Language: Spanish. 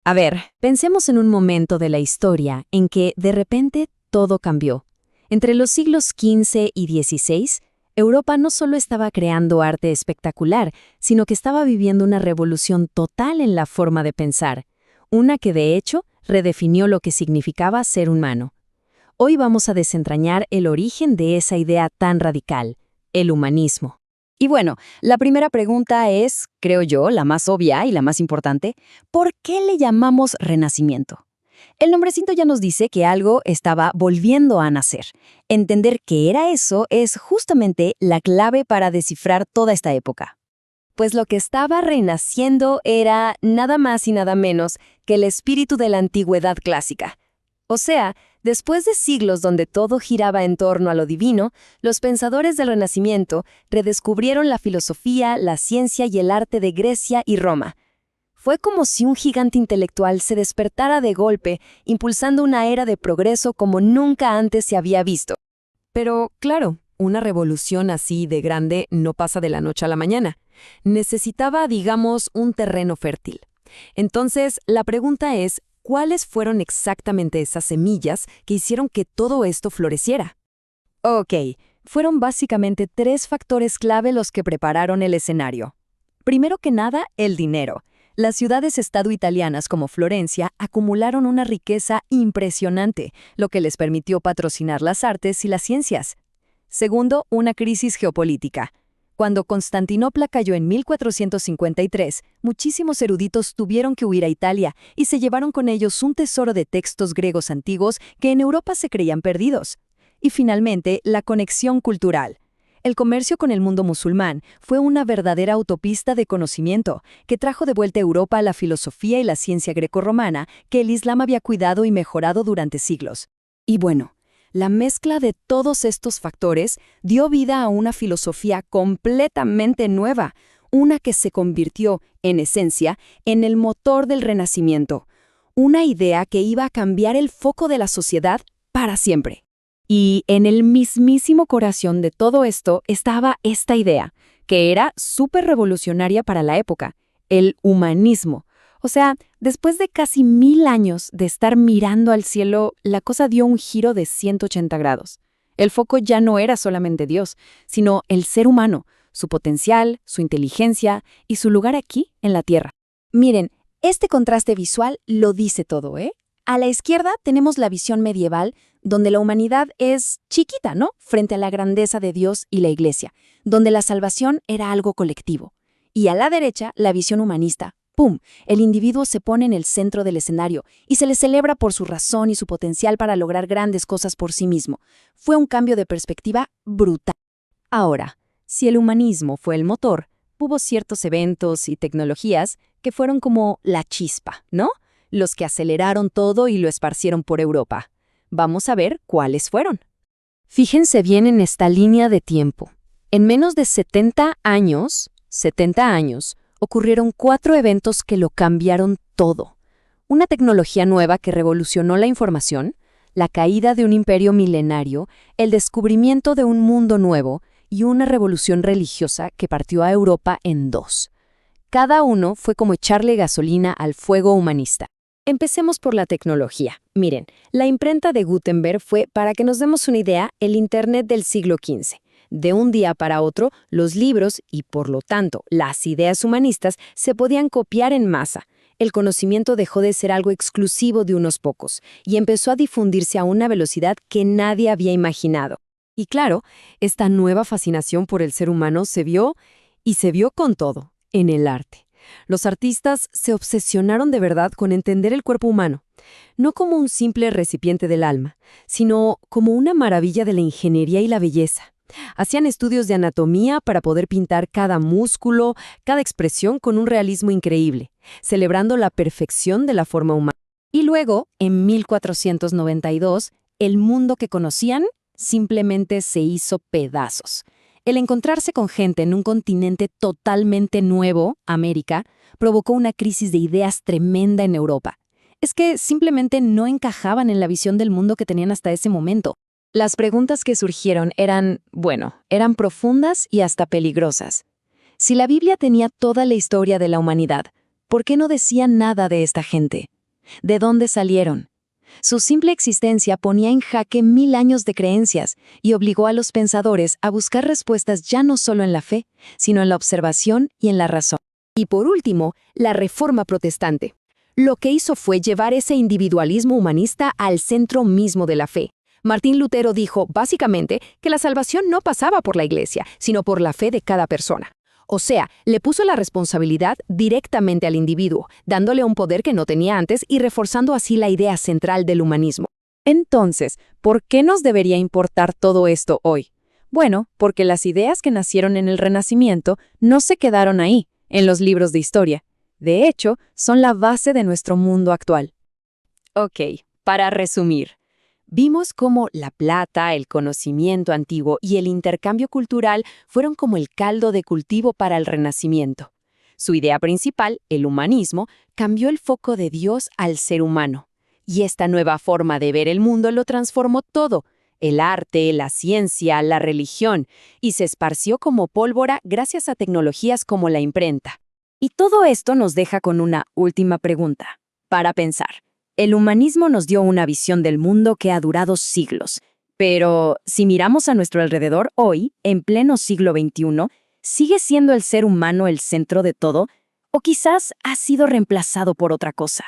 A ver, pensemos en un momento de la historia en que, de repente, todo cambió. Entre los siglos XV y XVI, Europa no solo estaba creando arte espectacular, sino que estaba viviendo una revolución total en la forma de pensar, una que, de hecho, redefinió lo que significaba ser humano. Hoy vamos a desentrañar el origen de esa idea tan radical, el humanismo. Y bueno, la primera pregunta es, creo yo, la más obvia y la más importante, ¿por qué le llamamos renacimiento? El nombrecito ya nos dice que algo estaba volviendo a nacer. Entender qué era eso es justamente la clave para descifrar toda esta época. Pues lo que estaba renaciendo era nada más y nada menos que el espíritu de la antigüedad clásica. O sea, después de siglos donde todo giraba en torno a lo divino, los pensadores del Renacimiento redescubrieron la filosofía, la ciencia y el arte de Grecia y Roma. Fue como si un gigante intelectual se despertara de golpe, impulsando una era de progreso como nunca antes se había visto. Pero, claro, una revolución así de grande no pasa de la noche a la mañana. Necesitaba, digamos, un terreno fértil. Entonces, la pregunta es, ¿cuáles fueron exactamente esas semillas que hicieron que todo esto floreciera? Ok, fueron básicamente 3 factores clave los que prepararon el escenario. Primero que nada, el dinero. Las ciudades-estado italianas como Florencia acumularon una riqueza impresionante, lo que les permitió patrocinar las artes y las ciencias. Segundo, una crisis geopolítica. Cuando Constantinopla cayó en 1453, muchísimos eruditos tuvieron que huir a Italia y se llevaron con ellos un tesoro de textos griegos antiguos que en Europa se creían perdidos. Y finalmente, la conexión cultural. El comercio con el mundo musulmán fue una verdadera autopista de conocimiento que trajo de vuelta a Europa la filosofía y la ciencia grecorromana que el Islam había cuidado y mejorado durante siglos. Y bueno, la mezcla de todos estos factores dio vida a una filosofía completamente nueva, una que se convirtió, en esencia, en el motor del Renacimiento, una idea que iba a cambiar el foco de la sociedad para siempre. Y en el mismísimo corazón de todo esto estaba esta idea, que era súper revolucionaria para la época, el humanismo. O sea, después de casi 1000 años de estar mirando al cielo, la cosa dio un giro de 180 grados. El foco ya no era solamente Dios, sino el ser humano, su potencial, su inteligencia y su lugar aquí en la Tierra. Miren, este contraste visual lo dice todo, ¿eh? A la izquierda tenemos la visión medieval, donde la humanidad es chiquita, ¿no? Frente a la grandeza de Dios y la Iglesia, donde la salvación era algo colectivo. Y a la derecha, la visión humanista. ¡Pum! El individuo se pone en el centro del escenario y se le celebra por su razón y su potencial para lograr grandes cosas por sí mismo. Fue un cambio de perspectiva brutal. Ahora, si el humanismo fue el motor, hubo ciertos eventos y tecnologías que fueron como la chispa, ¿no? Los que aceleraron todo y lo esparcieron por Europa. Vamos a ver cuáles fueron. Fíjense bien en esta línea de tiempo. En menos de 70 años, ocurrieron 4 eventos que lo cambiaron todo. Una tecnología nueva que revolucionó la información, la caída de un imperio milenario, el descubrimiento de un mundo nuevo y una revolución religiosa que partió a Europa en 2. Cada uno fue como echarle gasolina al fuego humanista. Empecemos por la tecnología. Miren, la imprenta de Gutenberg fue, para que nos demos una idea, el Internet del siglo XV. De un día para otro, los libros y, por lo tanto, las ideas humanistas se podían copiar en masa. El conocimiento dejó de ser algo exclusivo de unos pocos y empezó a difundirse a una velocidad que nadie había imaginado. Y claro, esta nueva fascinación por el ser humano se vio con todo, en el arte. Los artistas se obsesionaron de verdad con entender el cuerpo humano, no como un simple recipiente del alma, sino como una maravilla de la ingeniería y la belleza. Hacían estudios de anatomía para poder pintar cada músculo, cada expresión con un realismo increíble, celebrando la perfección de la forma humana. Y luego, en 1492, el mundo que conocían simplemente se hizo pedazos. El encontrarse con gente en un continente totalmente nuevo, América, provocó una crisis de ideas tremenda en Europa. Es que simplemente no encajaban en la visión del mundo que tenían hasta ese momento. Las preguntas que surgieron eran profundas y hasta peligrosas. Si la Biblia tenía toda la historia de la humanidad, ¿Por qué no decían nada de esta gente? ¿De dónde salieron? Su simple existencia ponía en jaque 1000 años de creencias y obligó a los pensadores a buscar respuestas ya no solo en la fe, sino en la observación y en la razón. Y por último, la Reforma Protestante. Lo que hizo fue llevar ese individualismo humanista al centro mismo de la fe. Martín Lutero dijo, básicamente, que la salvación no pasaba por la Iglesia, sino por la fe de cada persona. O sea, le puso la responsabilidad directamente al individuo, dándole un poder que no tenía antes y reforzando así la idea central del humanismo. Entonces, ¿por qué nos debería importar todo esto hoy? Bueno, porque las ideas que nacieron en el Renacimiento no se quedaron ahí, en los libros de historia. De hecho, son la base de nuestro mundo actual. Ok, para resumir. Vimos cómo la plata, el conocimiento antiguo y el intercambio cultural fueron como el caldo de cultivo para el Renacimiento. Su idea principal, el humanismo, cambió el foco de Dios al ser humano. Y esta nueva forma de ver el mundo lo transformó todo, el arte, la ciencia, la religión, y se esparció como pólvora gracias a tecnologías como la imprenta. Y todo esto nos deja con una última pregunta, para pensar. El humanismo nos dio una visión del mundo que ha durado siglos. Pero si miramos a nuestro alrededor hoy, en pleno siglo XXI, ¿sigue siendo el ser humano el centro de todo? ¿O quizás ha sido reemplazado por otra cosa?